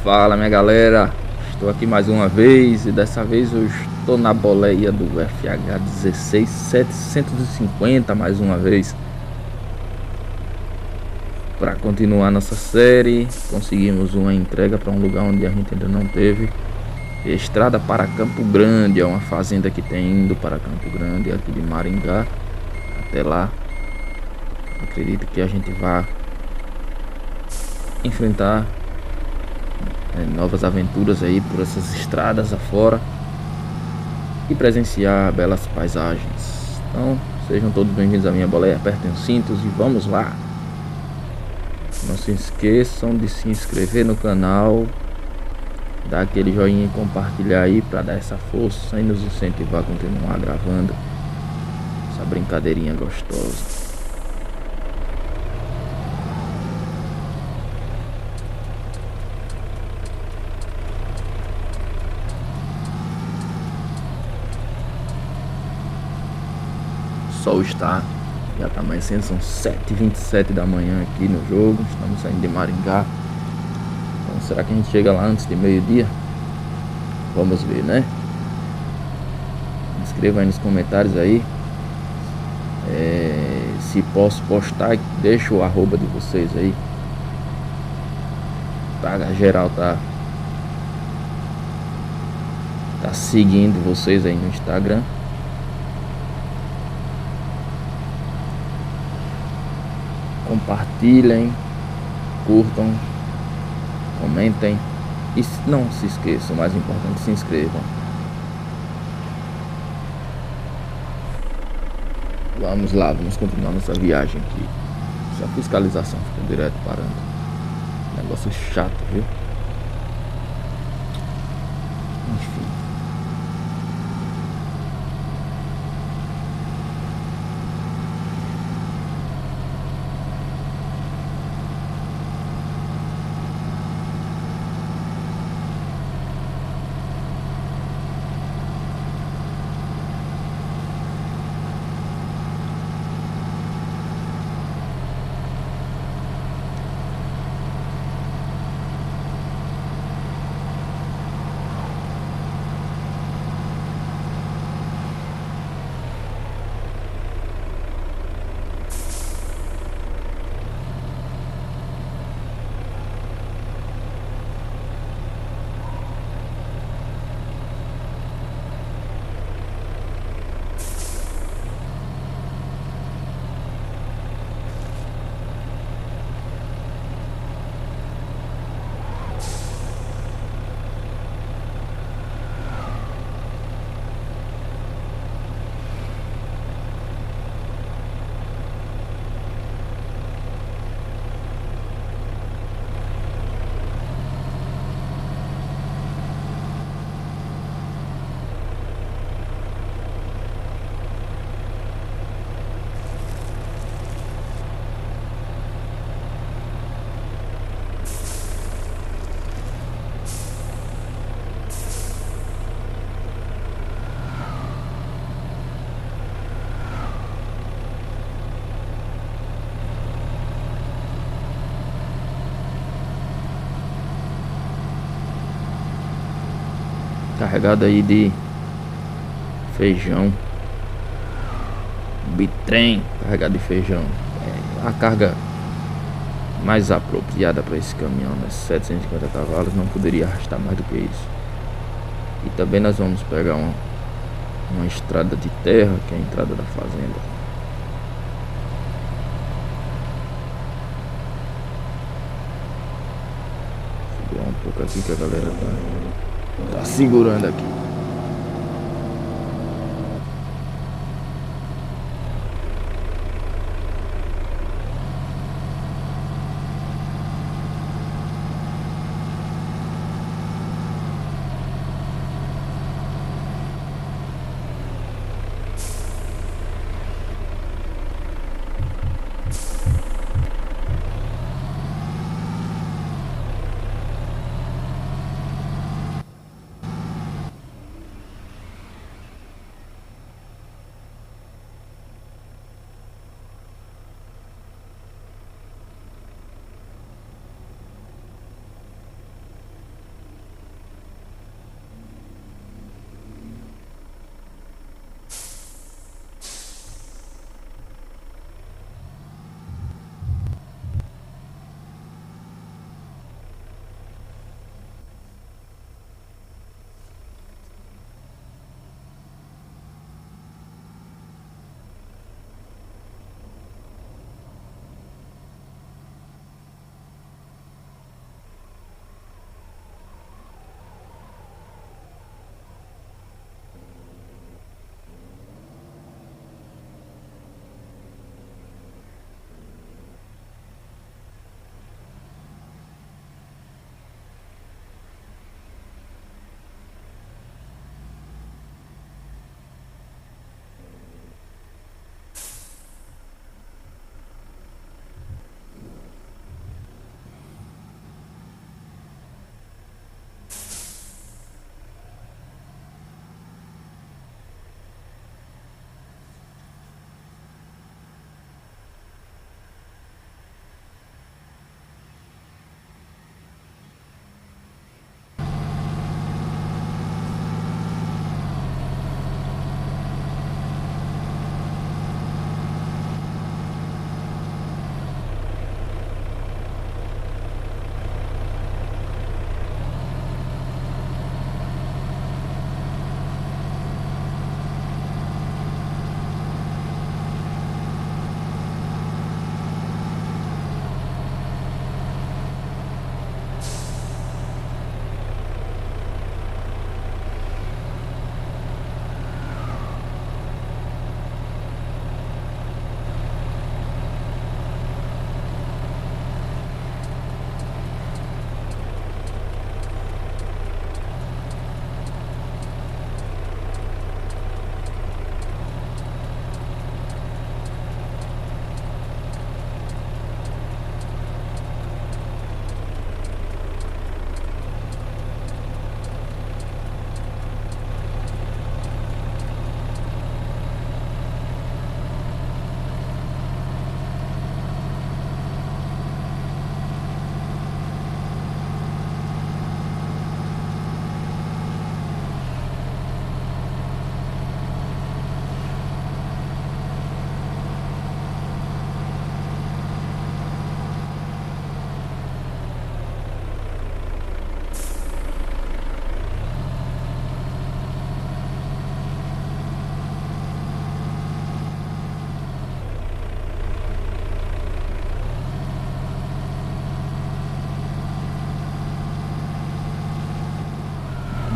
Fala, minha galera, estou aqui mais uma vez e dessa vez eu estou na boleia do FH 16750 mais uma vez para continuar nossa série. Conseguimos uma entrega para um lugar onde a gente ainda não teve. Estrada para Campo Grande, é uma fazenda que tem indo para Campo Grande aqui de Maringá. Até lá, acredito que a gente vá enfrentar novas aventuras aí por essas estradas afora e presenciar belas paisagens. Então sejam todos bem-vindos à minha boleia, apertem os cintos e vamos lá. Não se esqueçam de se inscrever no canal, dar aquele joinha e compartilhar aí para dar essa força e nos incentivar a continuar gravando essa brincadeirinha gostosa. O sol já tá amanhecendo, são 7h27 da manhã aqui no jogo. Estamos saindo de Maringá. Então será que a gente chega lá antes de meio-dia? Vamos ver, né? Escreva aí nos comentários aí se posso postar. Deixa o arroba de vocês aí, tá? A geral tá seguindo vocês aí no Instagram. Compartilhem, curtam, comentem e não se esqueçam, o mais importante, se inscrevam. Vamos lá, vamos continuar nossa viagem aqui. Só a fiscalização fica direto parando. Negócio chato, viu? Enfim. Carregado aí de feijão, bitrem carregado de feijão. A carga mais apropriada para esse caminhão, né? 750 cavalos, não poderia arrastar mais do que isso. E também nós vamos pegar uma estrada de terra, que é a entrada da fazenda. Segurar um pouco aqui que a galera tá segurando aqui.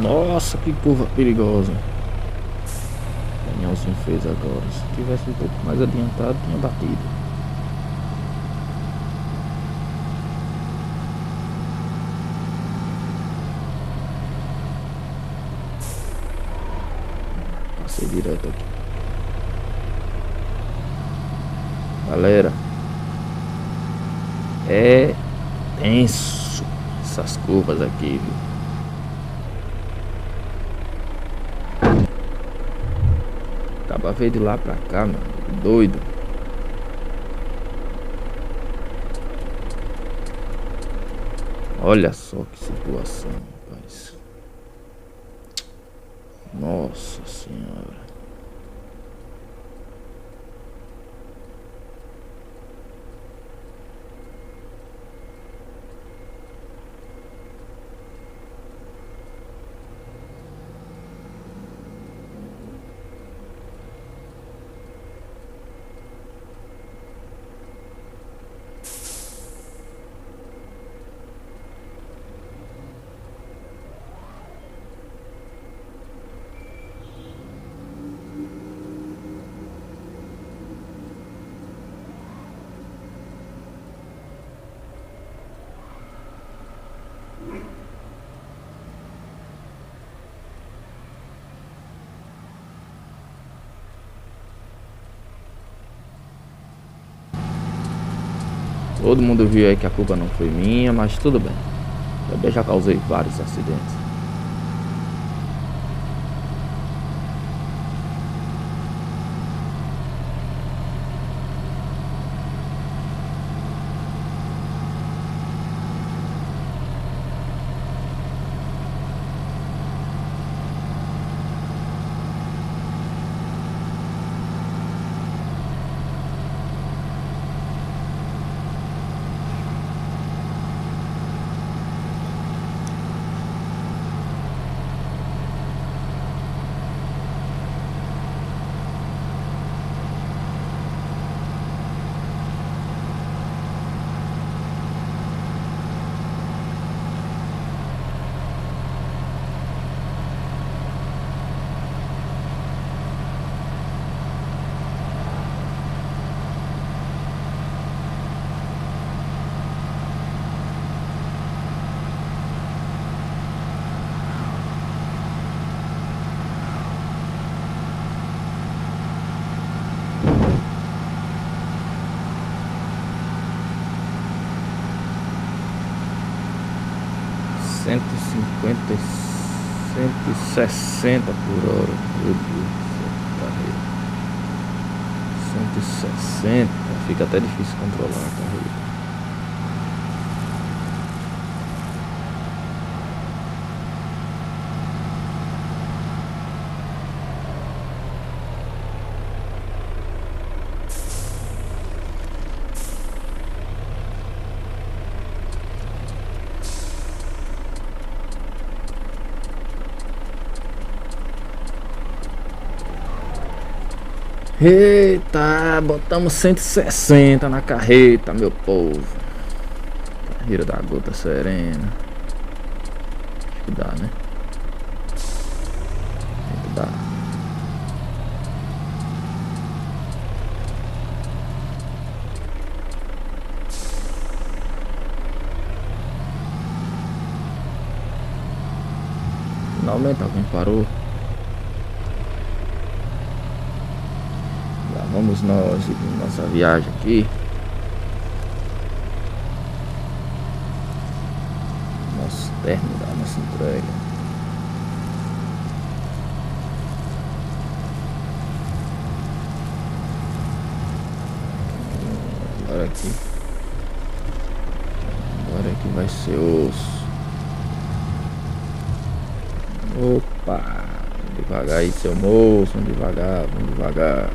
Nossa, que curva perigosa. O Danielzinho fez agora. Se tivesse um pouco mais adiantado, tinha batido. Passei direto aqui. Galera, é tenso essas curvas aqui, viu? Acaba veio de lá pra cá, mano. Doido. Olha só que situação, rapaz. Nossa senhora. Todo mundo viu aí que a culpa não foi minha, mas tudo bem. Também já causei vários acidentes. Cento e 160 por hora. Meu Deus do céu, carreira. 160. Fica até difícil controlar a carreira. Eita, botamos 160 na carreta, meu povo. Carreira da gota serena. Acho que dá, né? Tem que dar. Finalmente alguém parou. Vamos nós seguir nossa viagem aqui. Nosso término da nossa entrega. Agora aqui. Agora aqui vai ser osso. Opa! Devagar aí, seu moço. Vamos devagar, vamos devagar.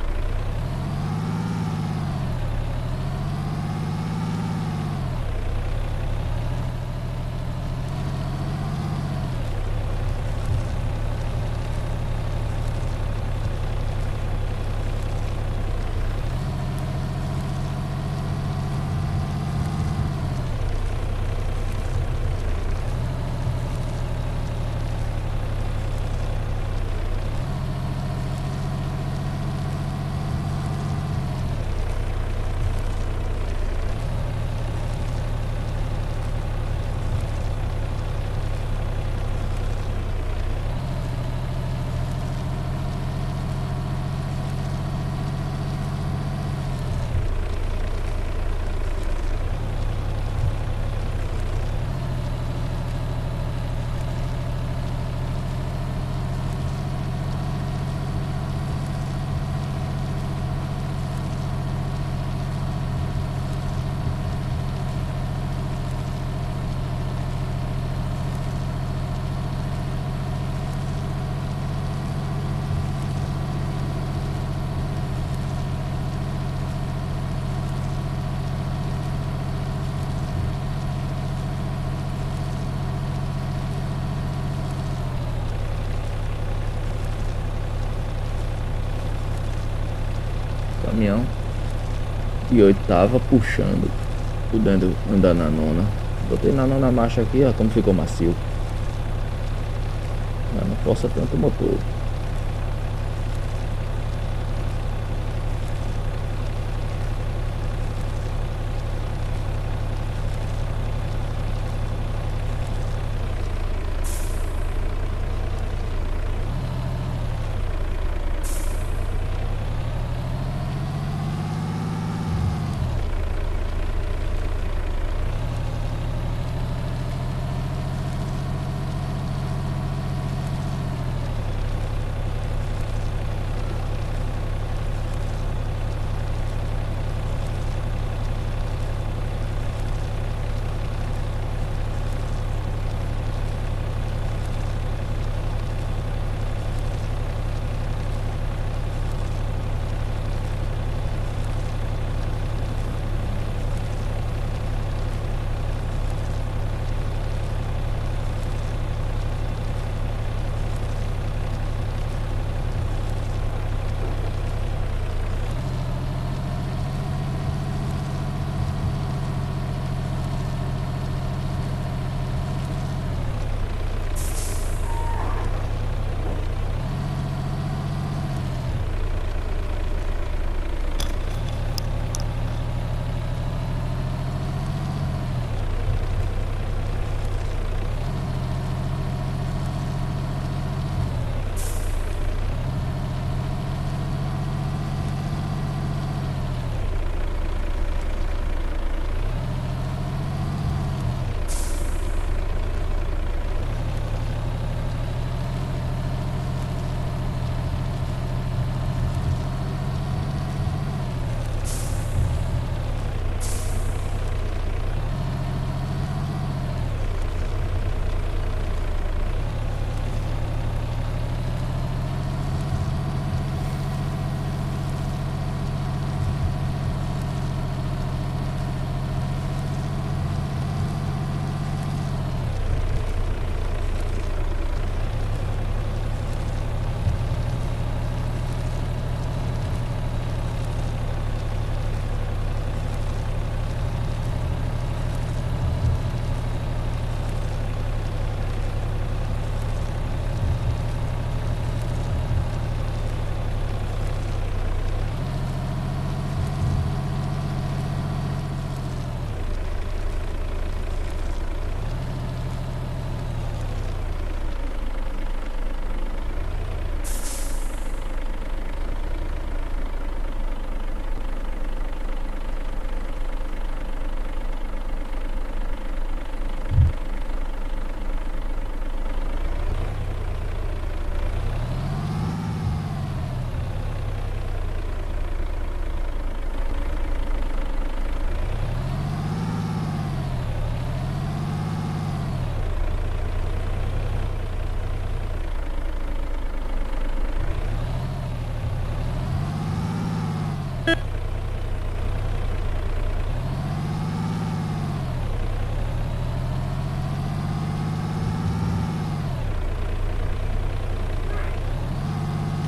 caminhão. E eu tava puxando, podendo andar na nona. Botei na nona marcha aqui, ó, como ficou macio. Mas não força tanto o motor.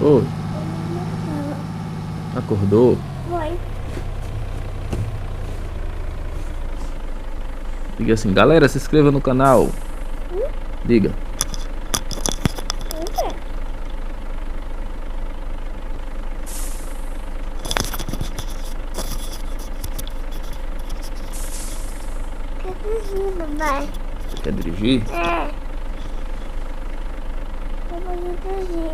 Oi, acordou? Foi. Diga assim, galera, se inscreva no canal. Diga. Quer dirigir, papai? Você quer dirigir? É. Eu vou dirigir.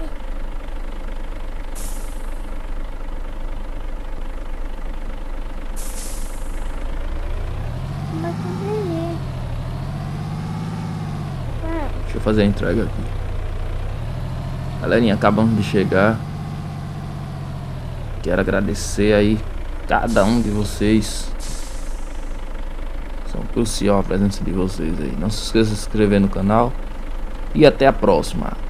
Mas eu dirigir. Vai. Deixa eu fazer a entrega aqui. Galerinha, acabamos de chegar. Quero agradecer aí cada um de vocês. São crucial a presença de vocês aí. Não se esqueça de se inscrever no canal. E até a próxima.